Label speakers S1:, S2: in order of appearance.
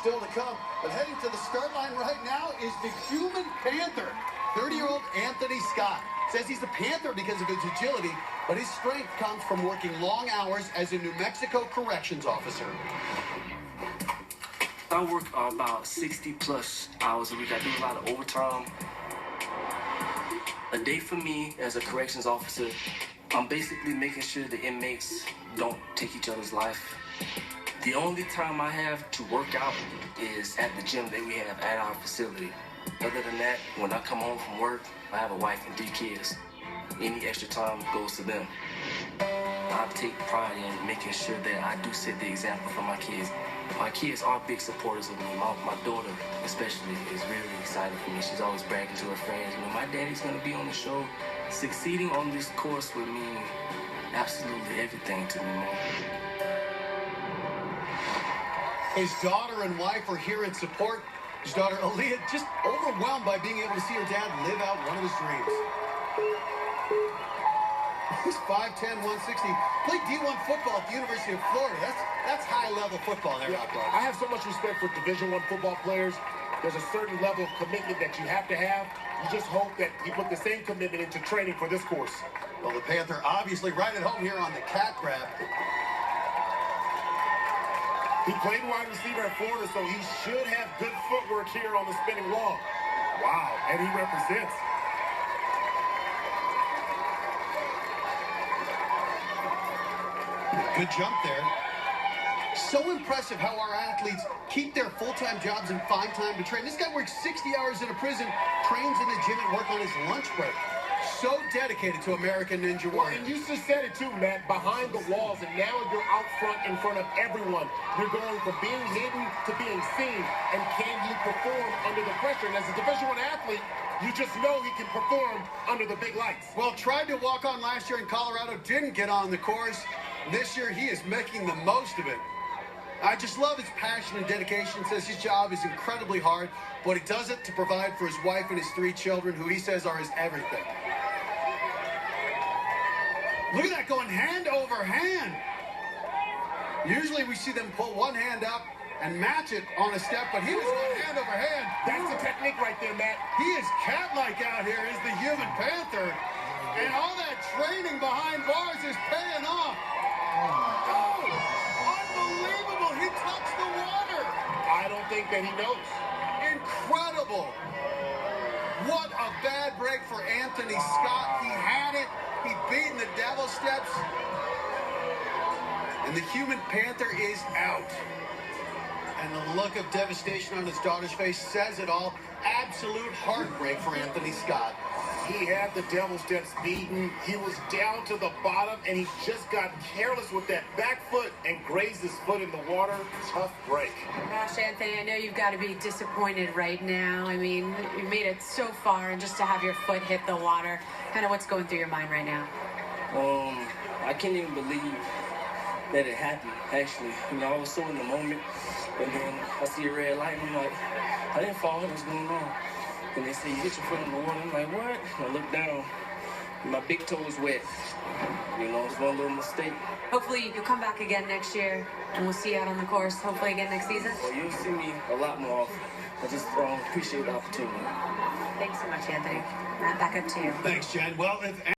S1: still to come. But heading to the start line right now is the Human Panther. 30-year-old Anthony Scott says he's a Panther because of his agility, but his strength comes from working long hours as a New Mexico corrections officer.
S2: I work about 60+ hours a week. I do a lot of overtime. A day for me as a corrections officer, I'm basically making sure the inmates don't take each other's life. The only time I have to work out is at the gym that we have at our facility. Other than that, when I come home from work, I have a wife and 3 kids. Any extra time goes to them. I take pride in making sure that I do set the example for my kids. My kids are big supporters of me. My daughter, especially, is really excited for me. She's always bragging to her friends, my daddy's going to be on the show. Succeeding on this course would mean absolutely everything to me, man.
S1: His daughter and wife are here in support. His daughter, Aaliyah, just overwhelmed by being able to see her dad live out one of his dreams. He's 5'10", 160. Played D1 football at the University of Florida. That's high-level football there.
S3: Yeah, I have so much respect for Division I football players. There's a certain level of commitment that you have to have. You just hope that you put the same commitment into training for this course.
S1: Well, the Panther obviously right at home here on the cat grab.
S3: He played wide receiver at Florida, so he should have good footwork here on the spinning wall. Wow, and he represents.
S1: Good jump there. So impressive how our athletes keep their full-time jobs and find time to train. This guy works 60 hours in a prison, trains in the gym and work on his lunch break. So dedicated to American Ninja Warrior.
S3: And you just said it too, Matt, behind the walls, and now you're out front in front of everyone. You're going from being hidden to being seen, and can you perform under the pressure? And as a Division I athlete, you just know he can perform under the big lights.
S1: Well, tried to walk on last year in Colorado, didn't get on the course. This year, he is making the most of it. I just love his passion and dedication. Says his job is incredibly hard, but he does it to provide for his wife and his 3 children, who he says are his everything. Look at that, going hand over hand. Usually we see them pull one hand up and match it on a step, but he was going hand over hand.
S3: That's the technique right there, Matt.
S1: He is cat-like out here, is the Human Panther. And all that training behind bars is paying off. Oh, unbelievable. He touched the water.
S3: I don't think that he knows.
S1: Incredible. What a bad break for Anthony Scott. He had it. He'd beaten the devil steps. And the Human Panther is out. And the look of devastation on his daughter's face says it all. Absolute heartbreak for Anthony Scott.
S3: He had the devil steps beaten. He was down to the bottom, and he just got careless with that back foot and grazed his foot in the water. Tough break.
S4: Gosh, Anthony, I know you've got to be disappointed right now. I mean, you made it so far, and just to have your foot hit the water, kind of what's going through your mind right now?
S2: I can't even believe that it happened, actually. I was so in the moment, and then I see a red light, and I'm like, I didn't fall, what's going on? And they say, you hit your foot in the water. I'm like, what? And I look down, and my big toe is wet. It's one little mistake.
S4: Hopefully you'll come back again next year, and we'll see you out on the course, hopefully again next season.
S2: Well, you'll see me a lot more often. I just appreciate the opportunity.
S4: Thanks so much, Anthony. Matt, back up to you.
S1: Thanks, Jen. Well, if